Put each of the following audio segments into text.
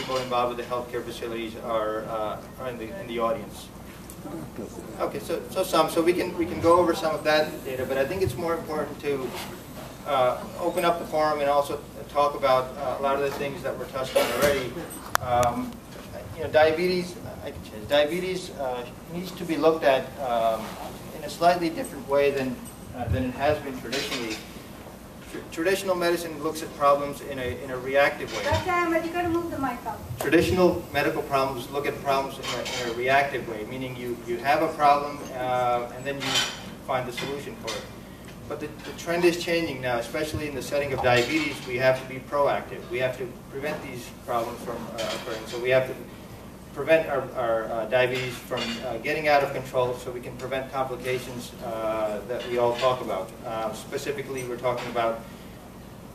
people involved with the healthcare facilities are in the audience. Okay, so we can go over some of that data, but I think it's more important to open up the forum and also talk about a lot of the things that were touched on already. Diabetes. Diabetes needs to be looked at in a slightly different way than it has been traditionally. Traditional medicine looks at problems in a reactive way. Dr. Ahmad, you got to move the mic up. Traditional medical problems look at problems in a reactive way, meaning you have a problem and then you find the solution for it. But the trend is changing now, especially in the setting of diabetes. We have to be proactive. We have to prevent these problems from occurring. So we have to prevent our diabetes from getting out of control so we can prevent complications that we all talk about. Specifically, we're talking about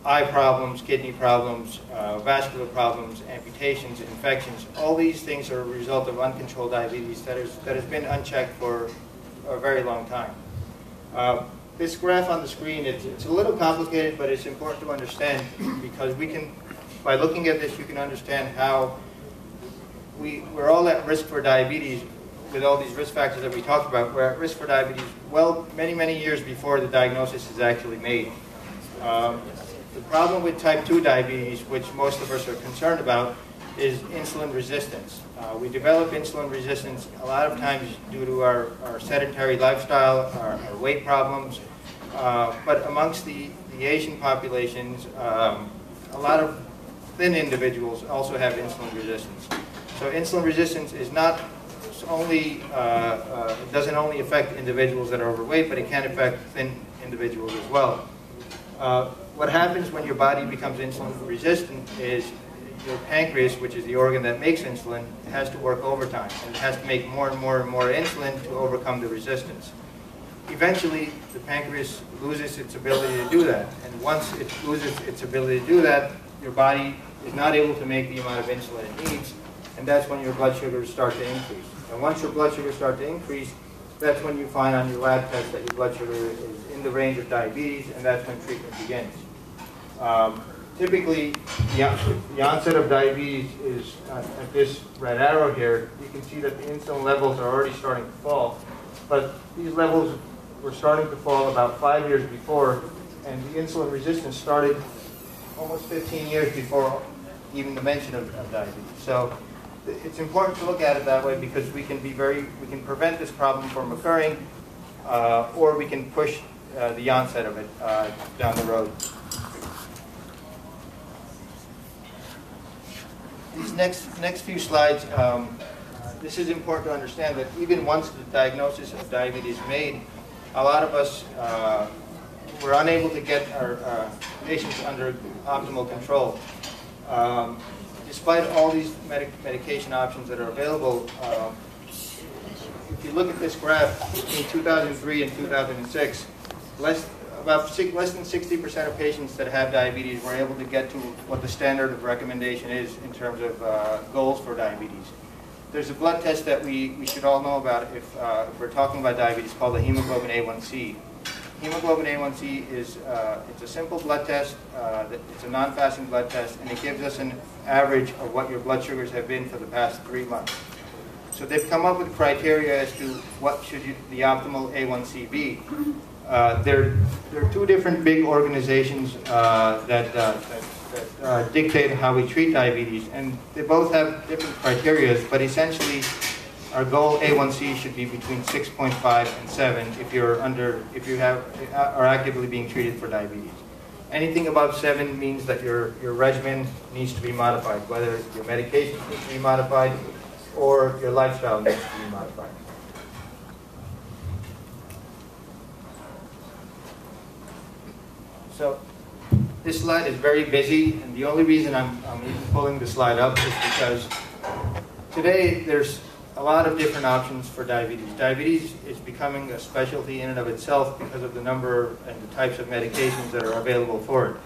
eye problems, kidney problems, vascular problems, amputations, infections. All these things are a result of uncontrolled diabetes that has been unchecked for a very long time. This graph on the screen, it's a little complicated, but it's important to understand because by looking at this, you can understand how we're all at risk for diabetes with all these risk factors that we talked about. We're at risk for diabetes well many years before the diagnosis is actually made. The problem with type 2 diabetes, which most of us are concerned about, is insulin resistance. We develop insulin resistance a lot of times due to our sedentary lifestyle, our weight problems, but amongst the Asian populations, a lot of thin individuals also have insulin resistance. So insulin resistance is not only, it doesn't only affect individuals that are overweight, but it can affect thin individuals as well. What happens when your body becomes insulin resistant is your pancreas, which is the organ that makes insulin, has to work overtime. And it has to make more and more insulin to overcome the resistance. Eventually, the pancreas loses its ability to do that. And once it loses its ability to do that, your body is not able to make the amount of insulin it needs. And that's when your blood sugars start to increase. And once your blood sugars start to increase, that's when you find on your lab test that your blood sugar is in the range of diabetes, and that's when treatment begins. Typically, the onset of diabetes is at this red arrow here. You can see that the insulin levels are already starting to fall. But these levels were starting to fall about 5 years before, and the insulin resistance started almost 15 years before even the mention of diabetes. So it's important to look at it that way because we can prevent this problem from occurring, or we can push the onset of it down the road. These next few slides, this is important to understand that even once the diagnosis of diabetes is made, a lot of us were unable to get our patients under optimal control. Despite all these medication options that are available, if you look at this graph, between 2003 and 2006, less than 60% of patients that have diabetes were able to get to what the standard of recommendation is in terms of goals for diabetes. There's a blood test that we should all know about if we're talking about diabetes called the hemoglobin A1C. Hemoglobin A1C is it's a simple blood test. It's a non-fasting blood test, and it gives us an average of what your blood sugars have been for the past 3 months. So they've come up with criteria as to what should the optimal A1C be. There are two different big organizations that dictate how we treat diabetes, and they both have different criteria, but essentially our goal A1C should be between 6.5 and 7 if you are actively being treated for diabetes. Anything above 7 means that your regimen needs to be modified, whether your medications need to be modified or your lifestyle needs to be modified. So this slide is very busy, and the only reason I'm even pulling the slide up is because today there's a lot of different options for diabetes. Diabetes is becoming a specialty in and of itself because of the number and the types of medications that are available for it.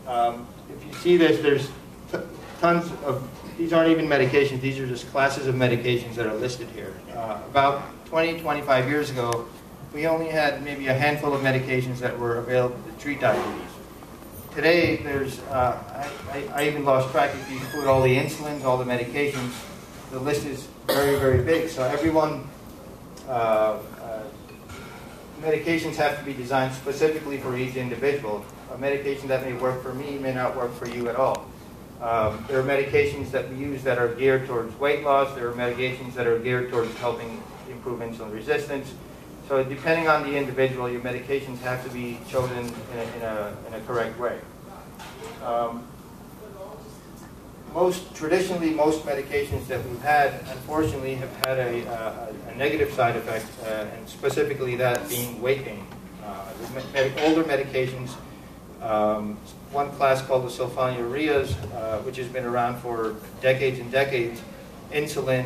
If you see this, there's tons of, these aren't even medications, these are just classes of medications that are listed here. About 20-25 years ago, we only had maybe a handful of medications that were available to treat diabetes. today there's, I even lost track. If you include all the insulins, all the medications, the list is very, very big. So everyone, medications have to be designed specifically for each individual. A medication that may work for me may not work for you at all. There are medications that we use that are geared towards weight loss. There are medications that are geared towards helping improve insulin resistance. So depending on the individual, your medications have to be chosen in a correct way. Traditionally, most medications that we've had, unfortunately, have had a negative side effect, and specifically that being weight gain. Older medications, one class called the sulfonylureas, which has been around for decades and decades, insulin,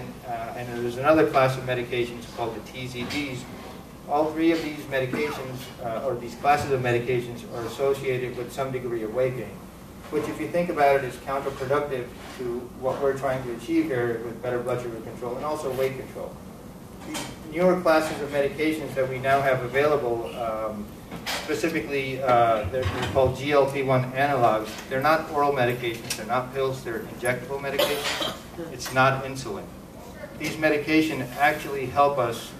and there's another class of medications called the TZDs. All three of these medications, or these classes of medications, are associated with some degree of weight gain, which, if you think about it, is counterproductive to what we're trying to achieve here with better blood sugar control and also weight control. These newer classes of medications that we now have available, specifically they're called GLP-1 analogs. They're not oral medications, they're not pills, they're injectable medications. It's not insulin. These medications actually help us,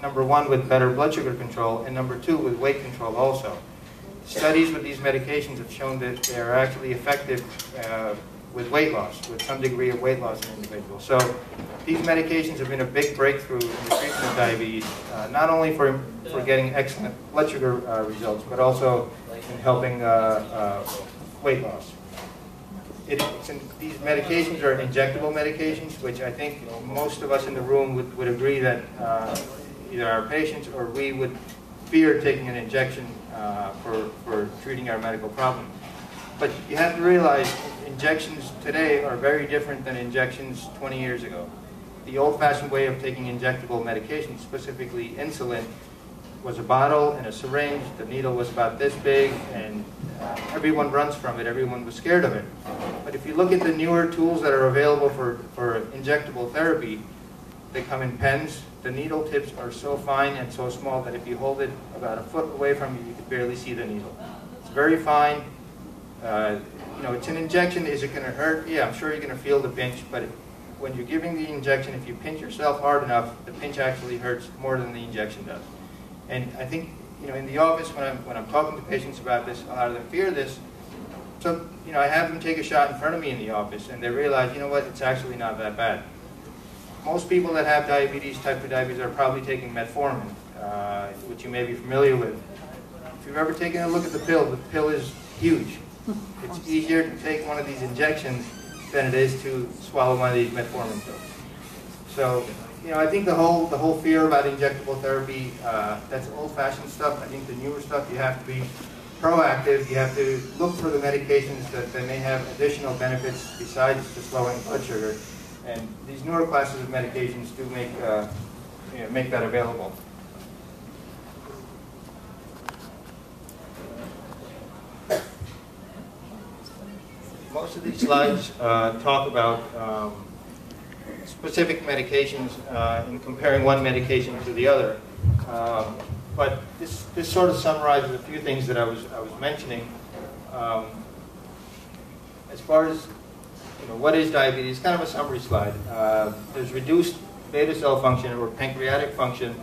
number one, with better blood sugar control, and number two, with weight control also. Studies with these medications have shown that they are actually effective with weight loss, with some degree of weight loss in individuals. So these medications have been a big breakthrough in the treatment of diabetes, not only for getting excellent blood sugar results, but also in helping weight loss. These medications are injectable medications, which I think most of us in the room would agree that either our patients or we would fear taking an injection for treating our medical problem. But you have to realize injections today are very different than injections 20 years ago. The old-fashioned way of taking injectable medications, specifically insulin, was a bottle and a syringe. The needle was about this big, and everyone runs from it. Everyone was scared of it. But if you look at the newer tools that are available for injectable therapy, they come in pens. The needle tips are so fine and so small that if you hold it about a foot away from you, you can barely see the needle. It's very fine. You know, it's an injection. Is it going to hurt? Yeah, I'm sure you're going to feel the pinch, but when you're giving the injection, if you pinch yourself hard enough, the pinch actually hurts more than the injection does. And I think, you know, in the office when I'm talking to patients about this, a lot of them fear this. So, you know, I have them take a shot in front of me in the office, and they realize, you know what, it's actually not that bad. Most people that have diabetes, type 2 diabetes, are probably taking metformin, which you may be familiar with. If you've ever taken a look at the pill is huge. It's easier to take one of these injections than it is to swallow one of these metformin pills. So, you know, I think the whole fear about injectable therapy, that's old-fashioned stuff. I think the newer stuff, you have to be proactive. You have to look for the medications that may have additional benefits besides just lowering blood sugar. And these newer classes of medications do make that available. Most of these slides talk about specific medications in comparing one medication to the other. But this sort of summarizes a few things that I was mentioning. As far as, you know, what is diabetes? It's kind of a summary slide. There's reduced beta cell function or pancreatic function,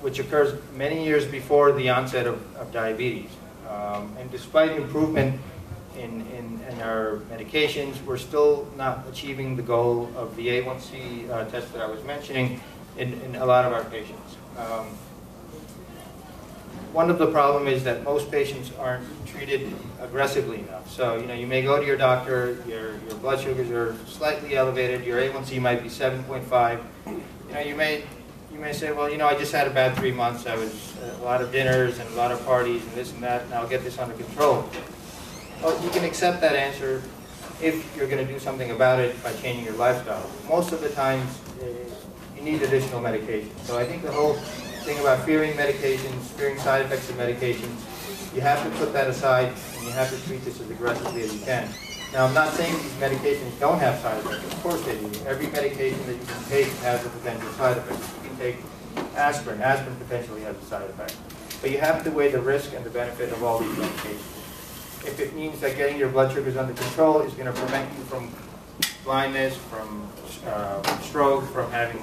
which occurs many years before the onset of diabetes. And despite improvement in our medications, we're still not achieving the goal of the A1C test that I was mentioning in a lot of our patients. One of the problems is that most patients aren't treated aggressively enough. So, you know, you may go to your doctor, your blood sugars are slightly elevated, your A1C might be 7.5. You know, you may say, well, you know, I just had a bad 3 months. I was a lot of dinners and a lot of parties and this and that, and I'll get this under control. Well, you can accept that answer if you're going to do something about it by changing your lifestyle. Most of the times, you need additional medication. So I think the whole thing about fearing medications, fearing side effects of medications, you have to put that aside and you have to treat this as aggressively as you can. Now, I'm not saying these medications don't have side effects. Of course they do. Every medication that you can take has a potential side effect. You can take aspirin. Aspirin potentially has a side effect. But you have to weigh the risk and the benefit of all these medications. If it means that getting your blood sugars under control is going to prevent you from blindness, from stroke, from having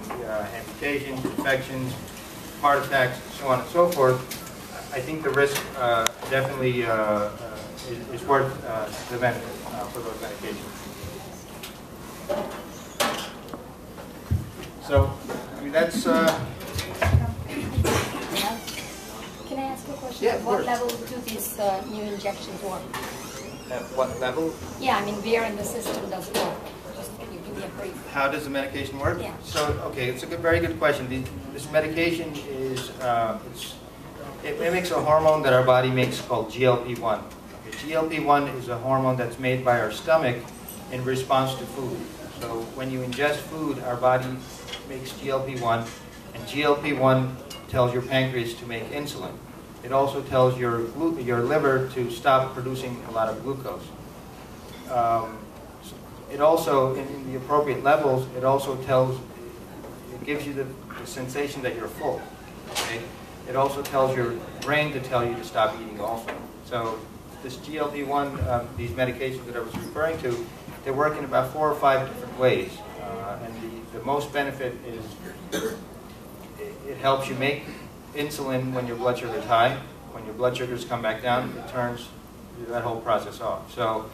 amputations, infections, heart attacks, so on and so forth, I think the risk definitely is worth the benefit for those medications. So, I mean, that's... Can I ask you a question? Yeah, At of what course. level do these new injections work? At what level? Yeah, I mean, where in the system does it work? Just can you give me a brief? How does the medication work? Yeah. So, okay, it's a very good question. This medication is, it mimics a hormone that our body makes called GLP-1. Okay, GLP-1 is a hormone that's made by our stomach in response to food. So when you ingest food, our body makes GLP-1, and GLP-1 tells your pancreas to make insulin. It also tells your liver to stop producing a lot of glucose. It also, in the appropriate levels, it also it gives you the sensation that you're full. Okay? It also tells your brain to tell you to stop eating also. So this GLP-1, these medications that I was referring to, they work in about 4 or 5 different ways. And the most benefit is it helps you make insulin when your blood sugar is high. When your blood sugars come back down, it turns that whole process off. So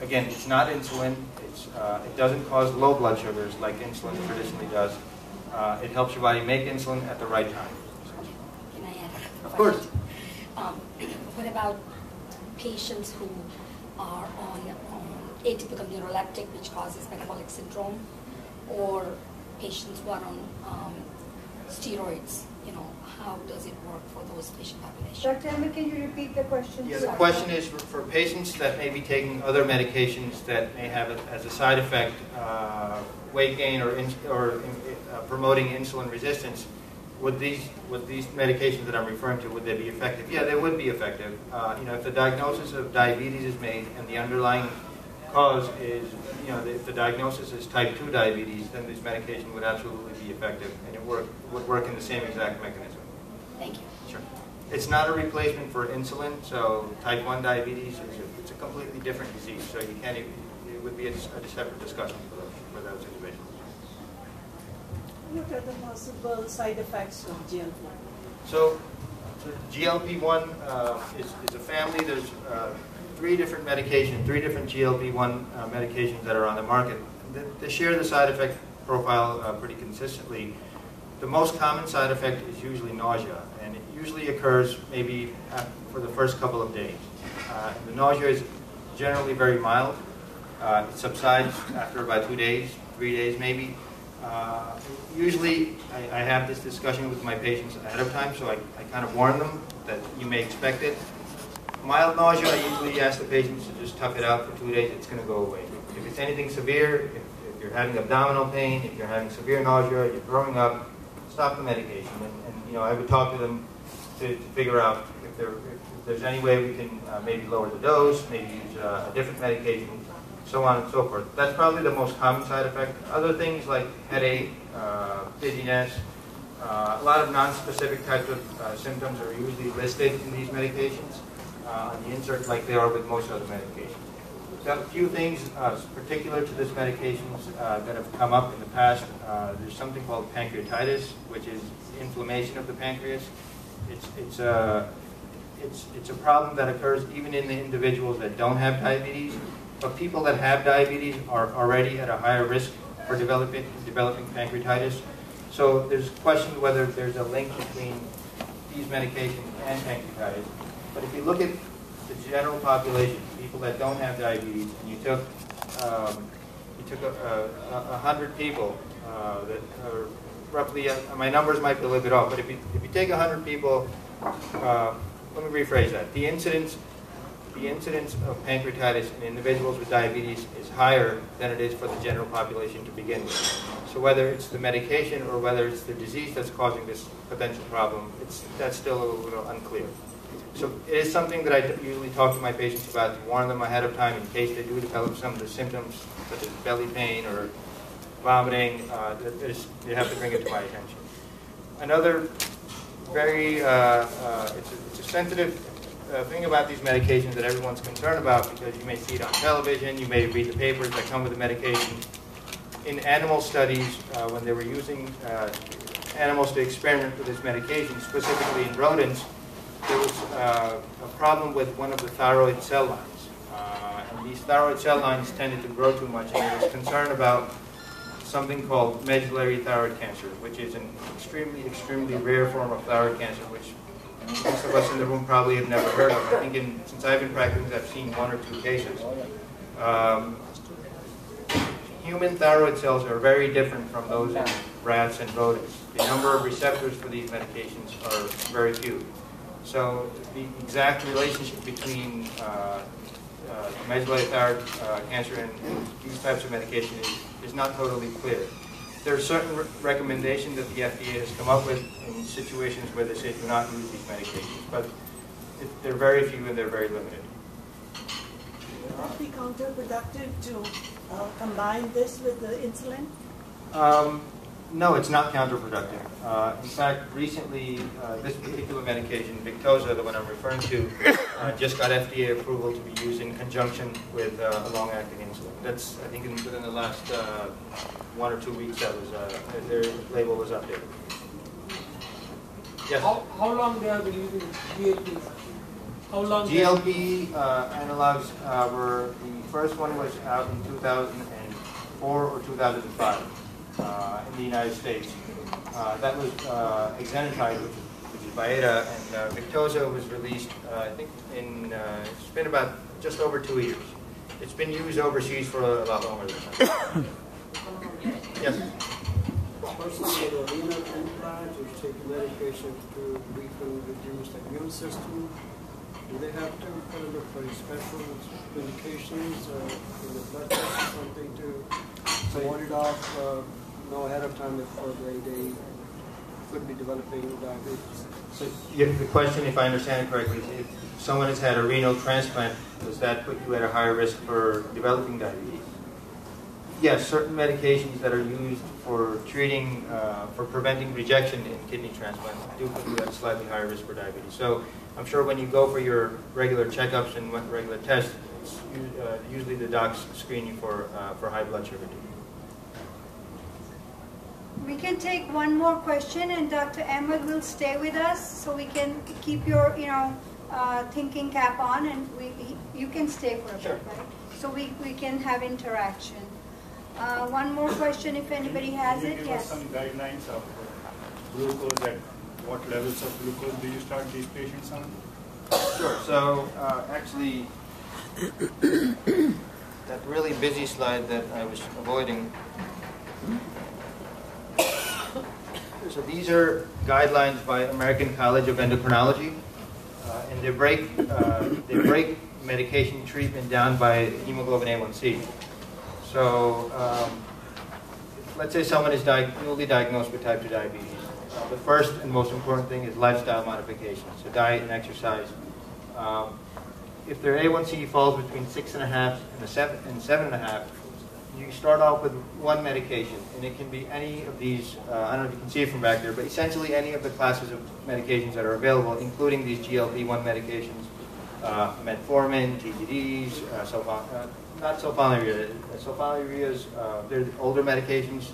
again, it's not insulin. It doesn't cause low blood sugars like insulin traditionally does. It helps your body make insulin at the right time. Can I add a Of course. What about patients who are on atypical neuroleptic, which causes metabolic syndrome, or patients who are on steroids? You know, how does it work for those patient populations? Dr. Ahmed, can you repeat the question? Yeah, the question is for patients that may be taking other medications that may have as a side effect weight gain or promoting insulin resistance. Would these medications that I'm referring to, would they be effective? Yeah, they would be effective. If the diagnosis of diabetes is made and the underlying cause is, if the diagnosis is type 2 diabetes, then this medication would absolutely be effective, and it would work in the same exact mechanism. Thank you. Sure. It's not a replacement for insulin, so type 1 diabetes it's a completely different disease, so you can't even, it would be a separate discussion for those individuals. What are the possible side effects of GLP-1? So GLP-1 is a family. There's 3 different medications, 3 different GLP-1 medications that are on the market. They share the side effect profile pretty consistently. The most common side effect is usually nausea, and it usually occurs maybe for the first couple of days. The nausea is generally very mild. It subsides after about 2 days, 3 days maybe. Usually I have this discussion with my patients ahead of time, so I kind of warn them that you may expect it. Mild nausea, I usually ask the patients to just tough it out for 2 days. It's going to go away. If it's anything severe, if you're having abdominal pain, if you're having severe nausea, you're throwing up, stop the medication. And I would talk to them to figure out if there's any way we can maybe lower the dose, maybe use a different medication, so on and so forth. That's probably the most common side effect. Other things like headache, dizziness, a lot of non-specific types of symptoms are usually listed in these medications on the insert, like they are with most other medications. A few things particular to this medications that have come up in the past. There's something called pancreatitis, which is inflammation of the pancreas. It's a problem that occurs even in the individuals that don't have diabetes. But people that have diabetes are already at a higher risk for developing pancreatitis. So there's questioned whether there's a link between these medications and pancreatitis. But if you look at the general population, people that don't have diabetes, and you took 100 people that are roughly, my numbers might be a little bit off, but if you take 100 people, let me rephrase that. The incidence of pancreatitis in individuals with diabetes is higher than it is for the general population to begin with. So whether it's the medication or whether it's the disease that's causing this potential problem, that's still a little unclear. So it is something that I usually talk to my patients about to warn them ahead of time in case they do develop some of the symptoms, such as belly pain or vomiting. You have to bring it to my attention. Another very, it's a sensitive thing about these medications that everyone's concerned about, because you may see it on television, you may read the papers that come with the medication. In animal studies, when they were using animals to experiment with this medication, specifically in rodents, there was a problem with one of the thyroid cell lines. And these thyroid cell lines tended to grow too much, and there was concern about something called medullary thyroid cancer, which is an extremely rare form of thyroid cancer, which most of us in the room probably have never heard of. I think since I've been practicing, I've seen 1 or 2 cases. Human thyroid cells are very different from those in rats and rodents. The number of receptors for these medications are very few. So the exact relationship between medullary thyroid cancer and these types of medication is not totally clear. There are certain recommendations that the FDA has come up with in situations where they say do not use these medications, but they're very few and they're very limited. Would it be counterproductive to combine this with the insulin? No, it's not counterproductive. In fact, recently, this particular medication, Victoza, the one I'm referring to, just got FDA approval to be used in conjunction with a long-acting insulin. That's, I think, within the last 1 or 2 weeks that was their label was updated. Yes. How long they have been using GLP? How long? GLP analogs were, the first one was out in 2004 or 2005 in the United States. That was exenatide, which is Byetta, and Victoza was released, I think, it's been about just over 2 years. It's been used overseas for a lot longer than that. Yes? Persons with a renal implant or take medication to weaken, reduce the immune system, do they have to look for special medications in the blood test or something to ward it off, know ahead of time before they could be developing diabetes? So the question, if I understand it correctly, is if someone has had a renal transplant, does that put you at a higher risk for developing diabetes? Yes, certain medications that are used for treating, for preventing rejection in kidney transplants do put you at a slightly higher risk for diabetes. So I'm sure when you go for your regular checkups and regular tests, usually the docs screen you for high blood sugar. We can take one more question, and Dr. Ahmad will stay with us, so we can keep your, thinking cap on, and you can stay for a bit, right? So we can have interaction. One more question, if anybody has it. Give yes. us some guidelines of glucose, at what levels of glucose do you start these patients on? Sure. So actually, that really busy slide that I was avoiding. So these are guidelines by American College of Endocrinology, and they break medication treatment down by hemoglobin A1C. So let's say someone is newly diagnosed with type 2 diabetes. The first and most important thing is lifestyle modification, so diet and exercise. If their A1C falls between 6.5 and 7.5, you start off with one medication, and it can be any of these, I don't know if you can see it from back there, but essentially any of the classes of medications that are available, including these GLP-1 medications, metformin, TZDs, not sulfonylurea. Sulfonylureas, they're older medications.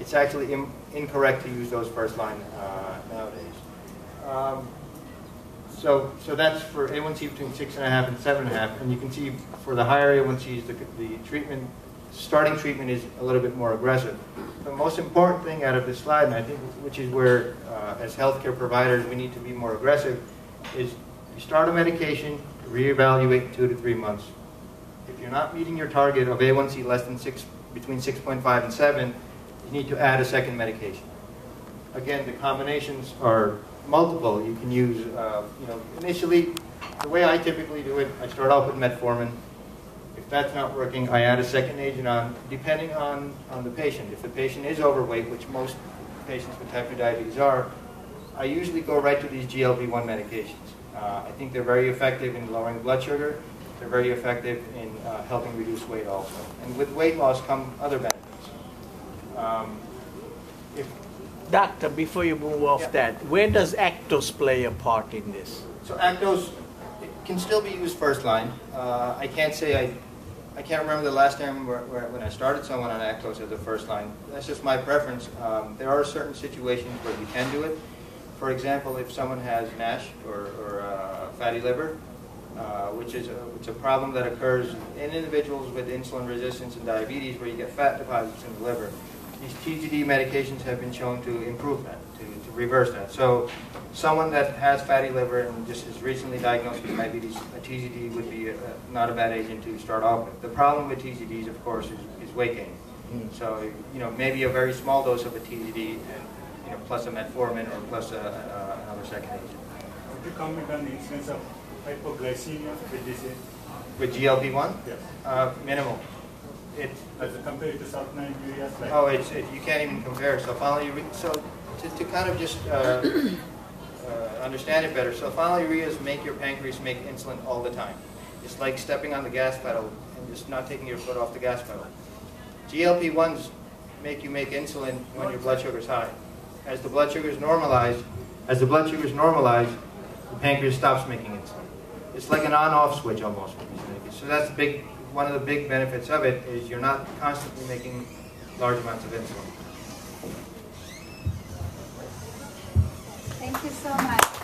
It's actually incorrect to use those first line nowadays. So that's for A1C between 6.5 and 7.5, and you can see for the higher A1Cs, the treatment, starting treatment is a little bit more aggressive. The most important thing out of this slide, and I think which is where, as healthcare providers, we need to be more aggressive, is you start a medication, reevaluate in 2 to 3 months. If you're not meeting your target of A1C less than between 6.5 and 7, you need to add a second medication. Again, the combinations are multiple. You can use, initially, the way I typically do it, I start off with metformin. If that's not working, I add a second agent on, depending on the patient. If the patient is overweight, which most patients with type 2 diabetes are, I usually go right to these GLP-1 medications. I think they're very effective in lowering blood sugar. They're very effective in helping reduce weight also. And with weight loss come other benefits. Doctor, before you move off that, where does Actos play a part in this? So Actos can still be used first line. I can't say I can't remember the last time when I started someone on Actos as a first line. That's just my preference. There are certain situations where you can do it. For example, if someone has NASH or fatty liver, which is a problem that occurs in individuals with insulin resistance and diabetes, where you get fat deposits in the liver. These TZD medications have been shown to improve that, to reverse that. So someone that has fatty liver and just is recently diagnosed with diabetes, a TZD would be not a bad agent to start off with. The problem with TZDs, of course, is weight gain. So, maybe a very small dose of a TZD and, plus a metformin or plus another second agent. Would you comment on the incidence of hypoglycemia with this? With GLP-1? Yes. Minimal. As compared to sulfonamide ureas? Like Oh, you can't even compare. So to kind of just understand it better, sulfonylureas make your pancreas make insulin all the time. It's like stepping on the gas pedal and just not taking your foot off the gas pedal. GLP-1s make you make insulin when your blood sugar is high. As the blood sugars normalize, the pancreas stops making insulin. It's like an on-off switch almost. So that's one of the big benefits of it is you're not constantly making large amounts of insulin. Thank you so much.